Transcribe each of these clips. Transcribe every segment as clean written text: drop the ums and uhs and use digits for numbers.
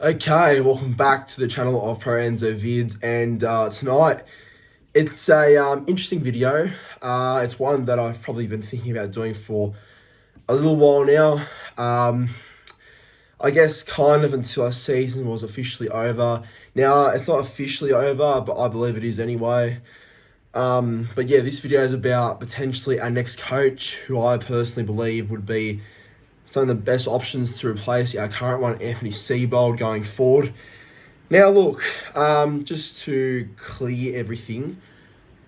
Okay, welcome back to the channel of Pro Enzo Vids, and tonight it's a interesting video. It's one that I've probably been thinking about doing for a little while now. I guess kind of until our season was officially over. Now it's not officially over, but I believe it is anyway. But yeah, this video is about potentially our next coach, who I personally believe would be some of the best options to replace our current one, Anthony Seibold, going forward. Now, look, just to clear everything,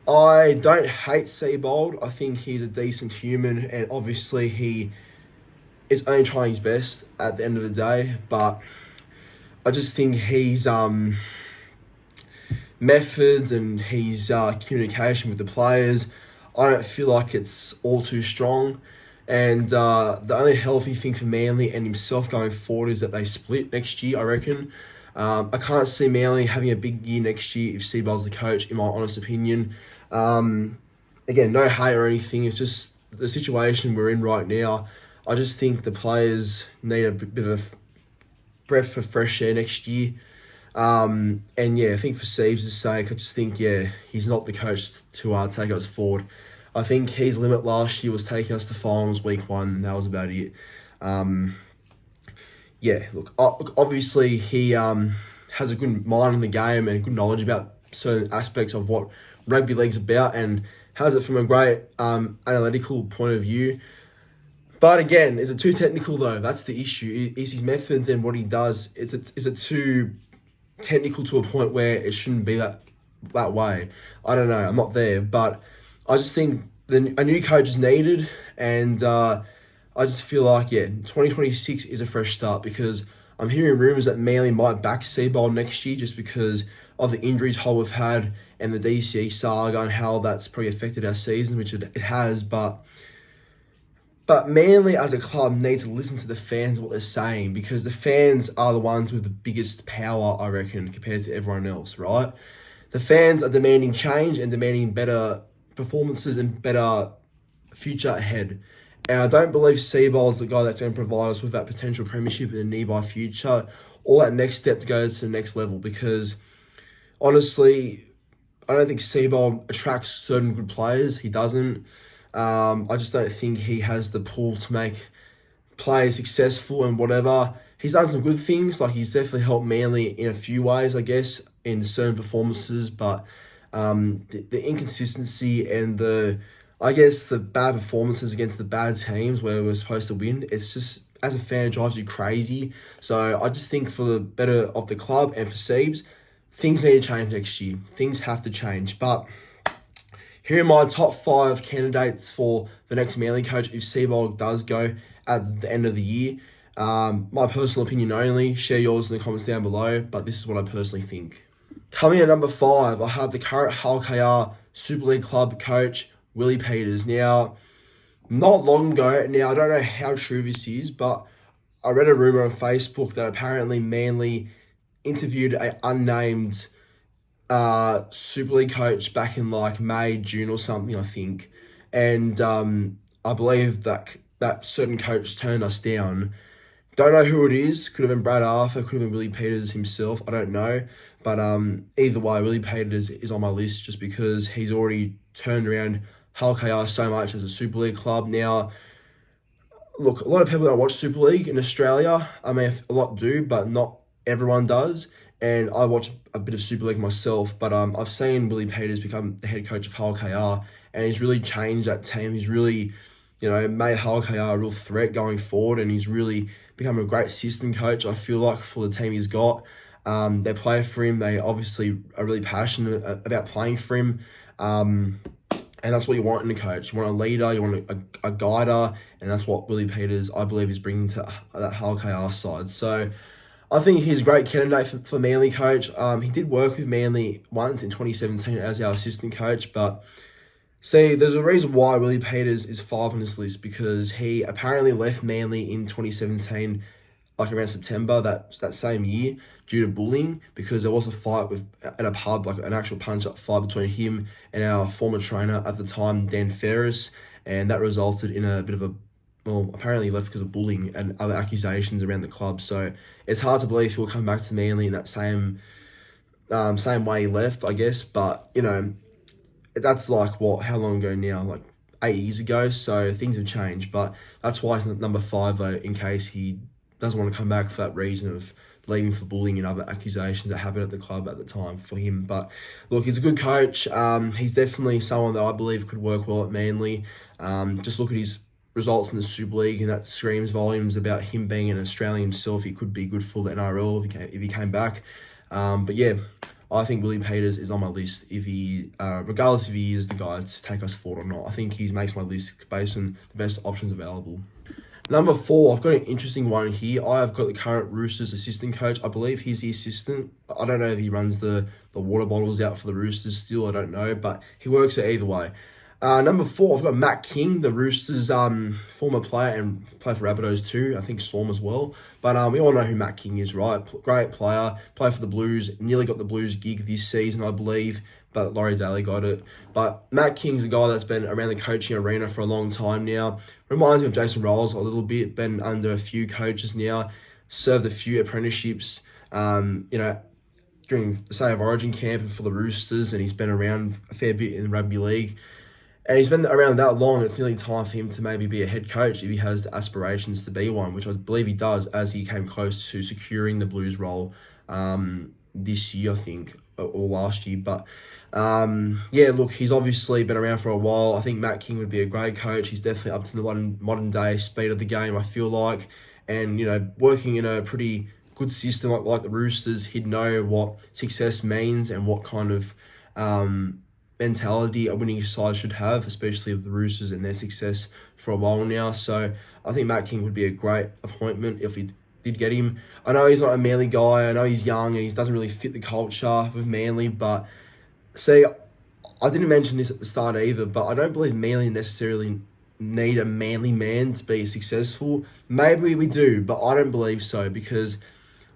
I don't hate Seibold. I think he's a decent human, and obviously he is only trying his best at the end of the day. But I just think his methods and his communication with the players, I don't feel like it's all too strong. And the only healthy thing for Manly and himself going forward is that they split next year, I reckon. I can't see Manly having a big year next year if Seibold's the coach, in my honest opinion. Again, no hate or anything. It's just the situation we're in right now. I just think the players need a bit of a breath of fresh air next year. And yeah, I think for Siebes' sake, I just think, yeah, he's not the coach to take us forward. I think his limit last year was taking us to finals week 1, and that was about it. Yeah, look, obviously he has a good mind in the game and good knowledge about certain aspects of what rugby league's about, and has it from a great analytical point of view. But again, is it too technical though? That's the issue. Is his methods and what he does, is it too technical to a point where it shouldn't be that way? I don't know. I'm not there, but I just think a new coach is needed, and I just feel like, yeah, 2026 is a fresh start, because I'm hearing rumours that Manly might back Seibold next year just because of the injuries hole we've had and the DCE saga and how that's probably affected our season, which it has. But Manly as a club needs to listen to the fans, what they're saying, because the fans are the ones with the biggest power, I reckon, compared to everyone else, right? The fans are demanding change and demanding better performances and better future ahead. And I don't believe Seibold's the guy that's going to provide us with that potential premiership in the nearby future, or that next step to go to the next level, because honestly, I don't think Seibold attracts certain good players. He doesn't. I just don't think he has the pull to make players successful and whatever. He's done some good things, like he's definitely helped Manly in a few ways, I guess, in certain performances, but the inconsistency and the bad performances against the bad teams where we're supposed to win, it's just, as a fan, it drives you crazy. So I just think for the better of the club and for Siebes, things need to change next year. Things have to change. But here are my top 5 candidates for the next Manly coach if Seibold does go at the end of the year. My personal opinion only. Share yours in the comments down below, but this is what I personally think. Coming at number 5, I have the current Hull KR Super League club coach, Willie Peters. Now, not long ago, now I don't know how true this is, but I read a rumour on Facebook that apparently Manly interviewed an unnamed Super League coach back in like May, June or something, I think. And I believe that certain coach turned us down. Don't know who it is. Could have been Brad Arthur, could have been Willie Peters himself. I don't know. But either way, Willie Peters is on my list just because he's already turned around Hull KR so much as a Super League club. Now, look, a lot of people don't watch Super League in Australia. I mean, a lot do, but not everyone does. And I watch a bit of Super League myself, but I've seen Willie Peters become the head coach of Hull KR, and he's really changed that team. He's really, made Hull KR a real threat going forward, and he's really become a great assistant coach, I feel like, for the team he's got. They play for him. They obviously are really passionate about playing for him. And that's what you want in a coach. You want a leader, you want a guider, and that's what Willie Peters, I believe, is bringing to that Hull KR side. So I think he's a great candidate for Manly coach. He did work with Manly once in 2017 as our assistant coach, but see, there's a reason why Willie Peters is 5 on this list, because he apparently left Manly in 2017, like around September that same year, due to bullying, because there was a fight at a pub, like an actual punch-up fight between him and our former trainer at the time, Dan Ferris, and that resulted in a bit of a well, apparently he left because of bullying and other accusations around the club. So it's hard to believe he'll come back to Manly in that same way he left, I guess. But that's like how long ago now? Like 8 years ago. So things have changed. But that's why he's number 5 though, in case he doesn't want to come back for that reason of leaving for bullying and other accusations that happened at the club at the time for him. But look, he's a good coach. He's definitely someone that I believe could work well at Manly. Just look at his results in the Super League, and that screams volumes about him being an Australian himself. He could be good for the NRL if he came back. But yeah, I think Willie Peters is on my list regardless if he is the guy to take us forward or not. I think he makes my list based on the best options available. Number 4, I've got an interesting one here. I've got the current Roosters assistant coach. I believe he's the assistant. I don't know if he runs the water bottles out for the Roosters still. I don't know, but he works it either way. Number 4, I've got Matt King, the Roosters former player and played for Rabbitohs too. I think Storm as well. But we all know who Matt King is, right? Great player. Played for the Blues. Nearly got the Blues gig this season, I believe. But Laurie Daly got it. But Matt King's a guy that's been around the coaching arena for a long time now. Reminds me of Jason Rolls a little bit. Been under a few coaches now. Served a few apprenticeships, during the State of Origin camp for the Roosters. And he's been around a fair bit in the rugby league. And he's been around that long, it's nearly time for him to maybe be a head coach if he has the aspirations to be one, which I believe he does, as he came close to securing the Blues role this year, I think, or last year. But yeah, look, he's obviously been around for a while. I think Matt King would be a great coach. He's definitely up to the modern day speed of the game, I feel like. And, working in a pretty good system like the Roosters, he'd know what success means and what kind of mentality a winning side should have, especially with the Roosters and their success for a while now. So I think Matt King would be a great appointment if we did get him. I know he's not a Manly guy. I know he's young and he doesn't really fit the culture with Manly. But see, I didn't mention this at the start either, but I don't believe Manly necessarily need a Manly man to be successful. Maybe we do, but I don't believe so, because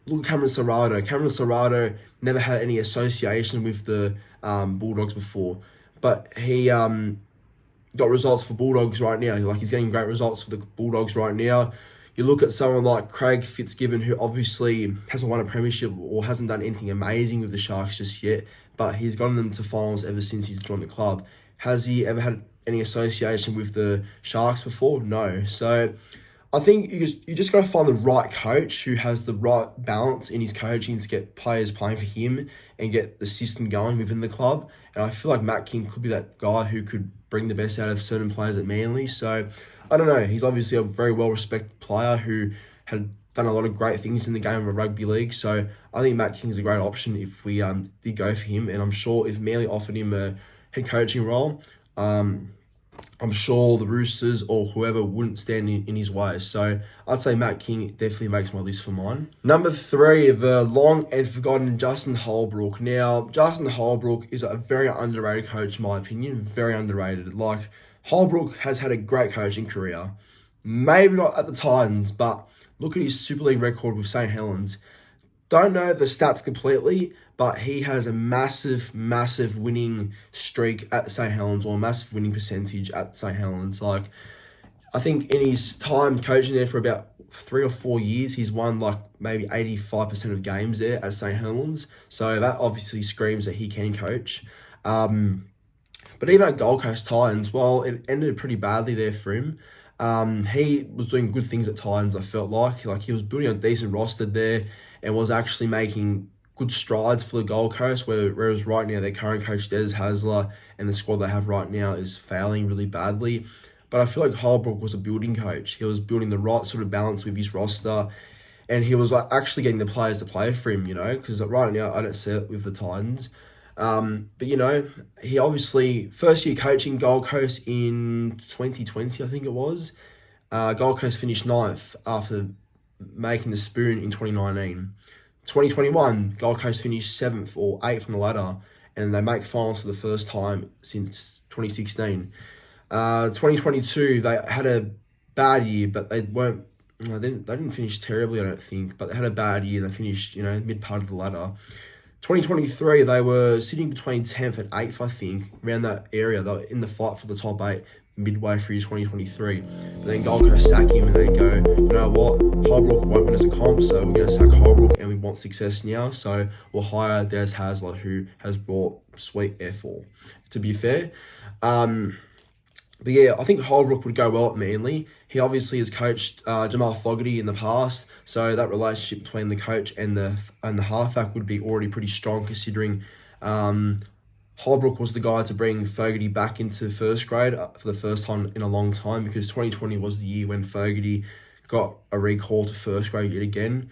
look at Cameron Ciraldo. Cameron Ciraldo never had any association with the Bulldogs before, but he got results for Bulldogs right now. Like, he's getting great results for the Bulldogs right now. You look at someone like Craig Fitzgibbon, who obviously hasn't won a premiership or hasn't done anything amazing with the Sharks just yet, but he's gotten them to finals ever since he's joined the club. Has he ever had any association with the Sharks before? No. So I think you just got to find the right coach who has the right balance in his coaching to get players playing for him and get the system going within the club. And I feel like Matt King could be that guy who could bring the best out of certain players at Manly. So I don't know. He's obviously a very well-respected player who had done a lot of great things in the game of rugby league. So I think Matt King's a great option if we did go for him. And I'm sure if Manly offered him a head coaching role, I'm sure the Roosters or whoever wouldn't stand in his way. So I'd say Matt King definitely makes my list for mine. Number 3, the long and forgotten Justin Holbrook. Now, Justin Holbrook is a very underrated coach, in my opinion. Very underrated. Like, Holbrook has had a great coaching career. Maybe not at the Titans, but look at his Super League record with St. Helens. Don't know the stats completely, but he has a massive, massive winning streak at St. Helens, or a massive winning percentage at St. Helens. Like, I think in his time coaching there for about 3 or 4 years, he's won like maybe 85% of games there at St. Helens. So that obviously screams that he can coach. But even at Gold Coast Titans, well, it ended pretty badly there for him. He was doing good things at Titans, I felt like. Like, he was building a decent roster there and was actually making good strides for the Gold Coast, whereas right now their current coach, Des Hasler, and the squad they have right now is failing really badly. But I feel like Holbrook was a building coach. He was building the right sort of balance with his roster, and he was like actually getting the players to play for him, because right now I don't see it with the Titans. But, he obviously, first year coaching Gold Coast in 2020, I think it was. Gold Coast finished 9th after making the spoon in 2019. 2021, Gold Coast finished 7th or 8th on the ladder, and they make finals for the first time since 2016. 2022, they had a bad year, but they didn't finish terribly, I don't think, but they had a bad year. They finished, mid part of the ladder. 2023, they were sitting between 10th and 8th, I think, around that area. They were in the fight for the top 8. midway through 2023. But then Gold Coast sack him and they go, you know what, Holbrook won't win us a comp, so we're going to sack Holbrook and we want success now, so we'll hire Des Hasler, who has brought sweet F4, to be fair. But yeah, I think Holbrook would go well at Manly. He obviously has coached Jamal Fogarty in the past, so that relationship between the coach and the halfback would be already pretty strong, considering Holbrook was the guy to bring Fogarty back into first grade for the first time in a long time, because 2020 was the year when Fogarty got a recall to first grade yet again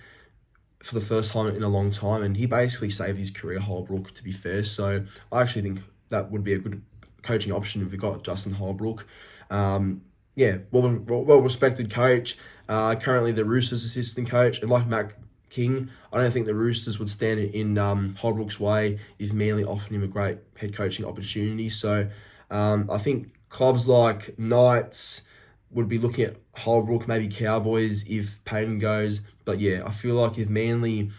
for the first time in a long time, and he basically saved his career, Holbrook, to be fair. So I actually think that would be a good coaching option if we got Justin Holbrook. Well-respected coach. Currently the Roosters assistant coach, and like Matt King, I don't think the Roosters would stand in Holbrook's way if Manly offered him a great head coaching opportunity. So I think clubs like Knights would be looking at Holbrook, maybe Cowboys if Payton goes. But yeah, I feel like if Manly,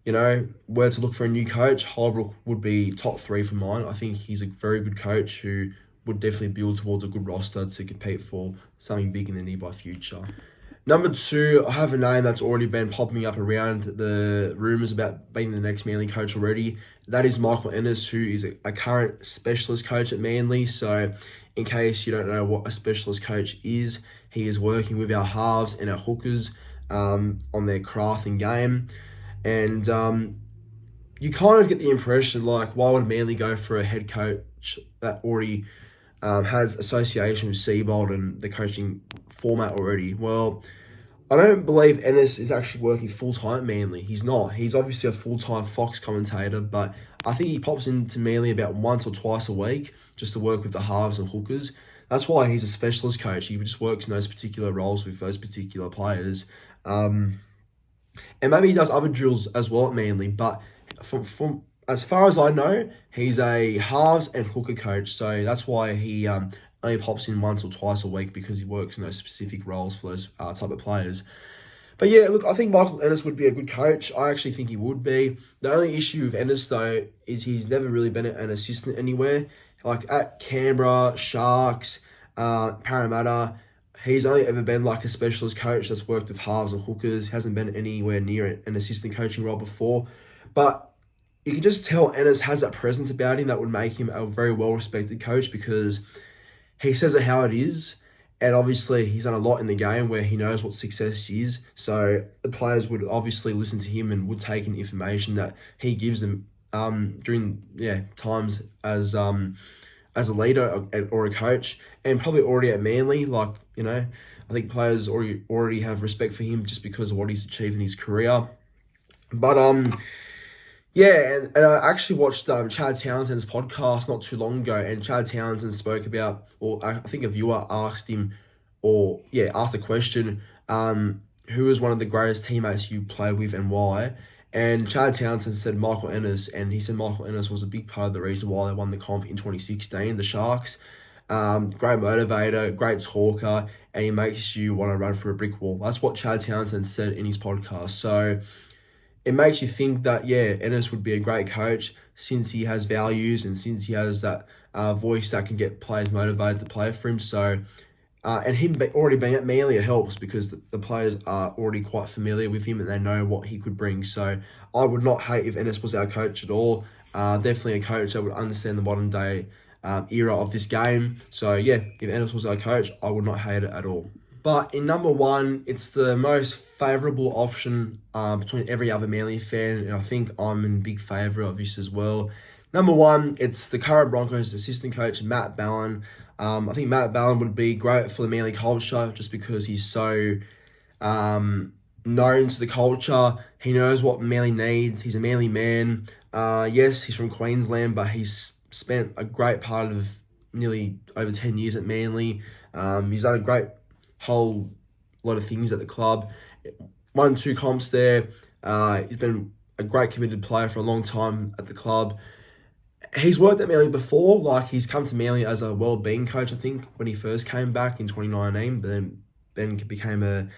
were to look for a new coach, Holbrook would be top 3 for mine. I think he's a very good coach who would definitely build towards a good roster to compete for something big in the nearby future. Number 2, I have a name that's already been popping up around the rumours about being the next Manly coach already. That is Michael Ennis, who is a current specialist coach at Manly. So in case you don't know what a specialist coach is, he is working with our halves and our hookers on their craft and game. And you kind of get the impression, like, why would Manly go for a head coach that already has association with Seibold and the coaching format already? Well, I don't believe Ennis is actually working full-time at Manly. He's not. He's obviously a full-time Fox commentator, but I think he pops into Manly about once or twice a week just to work with the halves and hookers. That's why he's a specialist coach. He just works in those particular roles with those particular players. And maybe he does other drills as well at Manly, but from as far as I know, he's a halves and hooker coach, so that's why he only pops in once or twice a week, because he works in those specific roles for those type of players. But yeah, look, I think Michael Ennis would be a good coach. I actually think he would be. The only issue with Ennis, though, is he's never really been an assistant anywhere. Like at Canberra, Sharks, Parramatta, he's only ever been like a specialist coach that's worked with halves and hookers. Hasn't been anywhere near an assistant coaching role before. But you can just tell Ennis has that presence about him that would make him a very well-respected coach, because he says it how it is. And obviously, he's done a lot in the game where he knows what success is. So the players would obviously listen to him and would take in information that he gives them during times as a leader or a coach, and probably already at Manly. I think players already have respect for him just because of what he's achieved in his career. But and I actually watched Chad Townsend's podcast not too long ago, and Chad Townsend spoke about, or I think a viewer asked him, asked a question, who is one of the greatest teammates you play with and why? And Chad Townsend said Michael Ennis, and he said Michael Ennis was a big part of the reason why they won the comp in 2016, the Sharks. Great motivator, great talker, and he makes you want to run through a brick wall. That's what Chad Townsend said in his podcast. So it makes you think that, Ennis would be a great coach since he has values and since he has that voice that can get players motivated to play for him. So, and him already being at Manly, it helps because the players are already quite familiar with him and they know what he could bring. So I would not hate if Ennis was our coach at all. Definitely a coach that would understand the modern day era of this game. So if Ennis was our coach, I would not hate it at all. But in number 1, it's the most favourable option between every other Manly fan, and I think I'm in big favour of this as well. Number 1, it's the current Broncos assistant coach, Matt Ballin. I think Matt Ballin would be great for the Manly culture just because he's so known to the culture. He knows what Manly needs. He's a Manly man. Yes, he's from Queensland, but he's spent a great part of nearly over 10 years at Manly. He's done a great whole lot of things at the club. Won 2 comps there. He's been a great committed player for a long time at the club. He's worked at Manly before. He's come to Manly as a well-being coach, I think, when he first came back in 2019, but then became a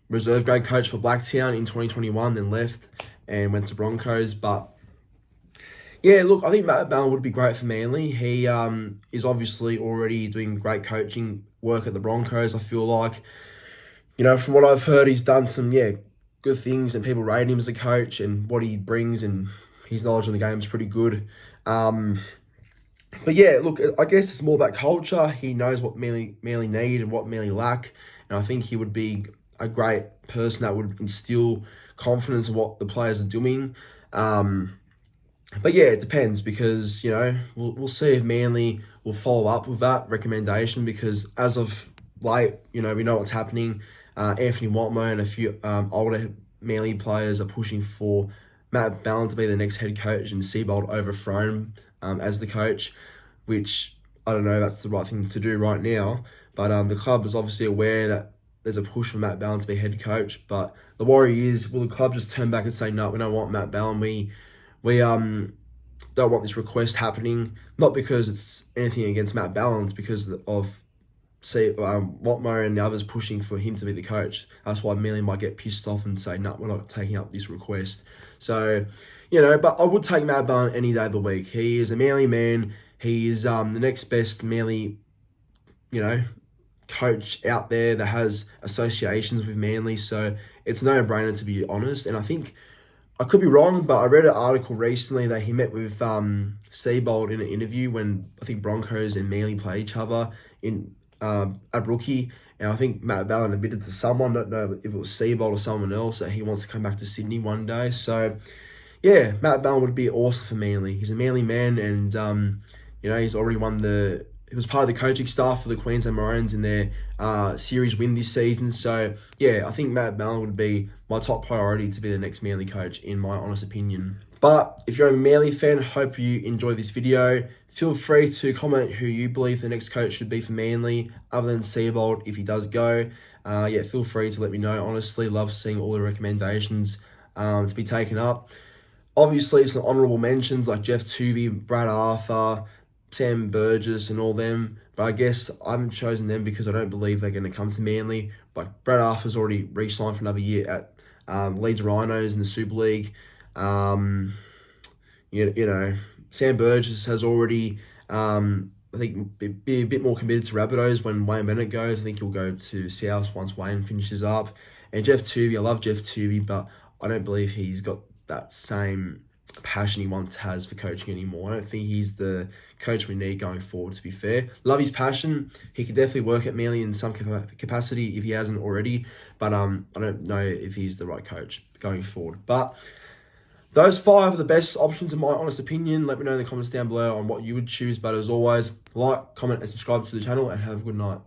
reserve grade coach for Blacktown in 2021, then left and went to Broncos. But Yeah, look, I think Matt Ballin would be great for Manly. He is obviously already doing great coaching work at the Broncos. I feel like, from what I've heard, he's done some, good things, and people rate him as a coach and what he brings, and his knowledge of the game is pretty good. But yeah, look, I guess it's more about culture. He knows what Manly need and what Manly lack, and I think he would be a great person that would instill confidence in what the players are doing. But yeah, it depends, because we'll see if Manly will follow up with that recommendation, because as of late, we know what's happening. Anthony Watmo and a few older Manly players are pushing for Matt Ballin to be the next head coach and Seibold overthrown as the coach, which I don't know if that's the right thing to do right now. But the club is obviously aware that there's a push for Matt Ballin to be head coach. But the worry is, will the club just turn back and say, no, we don't want Matt Ballin. We don't want this request happening, not because it's anything against Matt Ballin, it's because of Watmo and the others pushing for him to be the coach. That's why Manly might get pissed off and say, no, we're not taking up this request. So, but I would take Matt Ballin any day of the week. He is a Manly man. He is the next best Manly, coach out there that has associations with Manly. So it's no brainer, to be honest. And I think, I could be wrong, but I read an article recently that he met with Seibold in an interview when I think Broncos and Manly play each other at Rookie. And I think Matt Ballin admitted to someone, don't know if it was Seibold or someone else, that he wants to come back to Sydney one day. So yeah, Matt Ballin would be awesome for Manly. He's a Manly man, and he's already he was part of the coaching staff for the Queensland Maroons in their series win this season. So yeah, I think Matt Ballin would be my top priority to be the next Manly coach, in my honest opinion. But if you're a Manly fan, hope you enjoy this video. Feel free to comment who you believe the next coach should be for Manly, other than Seibold, if he does go. Feel free to let me know. Honestly, love seeing all the recommendations to be taken up. Obviously, some honourable mentions like Jeff Tuvey, Brad Arthur, Sam Burgess and all them, but I guess I haven't chosen them because I don't believe they're going to come to Manly. But Brad Arthur's already re-signed for another year at Leeds Rhinos in the Super League. Sam Burgess has already, I think, be a bit more committed to Rabbitohs when Wayne Bennett goes. I think he'll go to South once Wayne finishes up. And Jeff Tuvey, I love Jeff Tuvey, but I don't believe he's got that same passion he once has for coaching anymore. I don't think he's the coach we need going forward, to be fair. Love his passion. He could definitely work at Manly in some capacity if he hasn't already, but I don't know if he's the right coach going forward. But those 5 are the best options in my honest opinion. Let me know in the comments down below on what you would choose. But as always, like, comment and subscribe to the channel, and have a good night.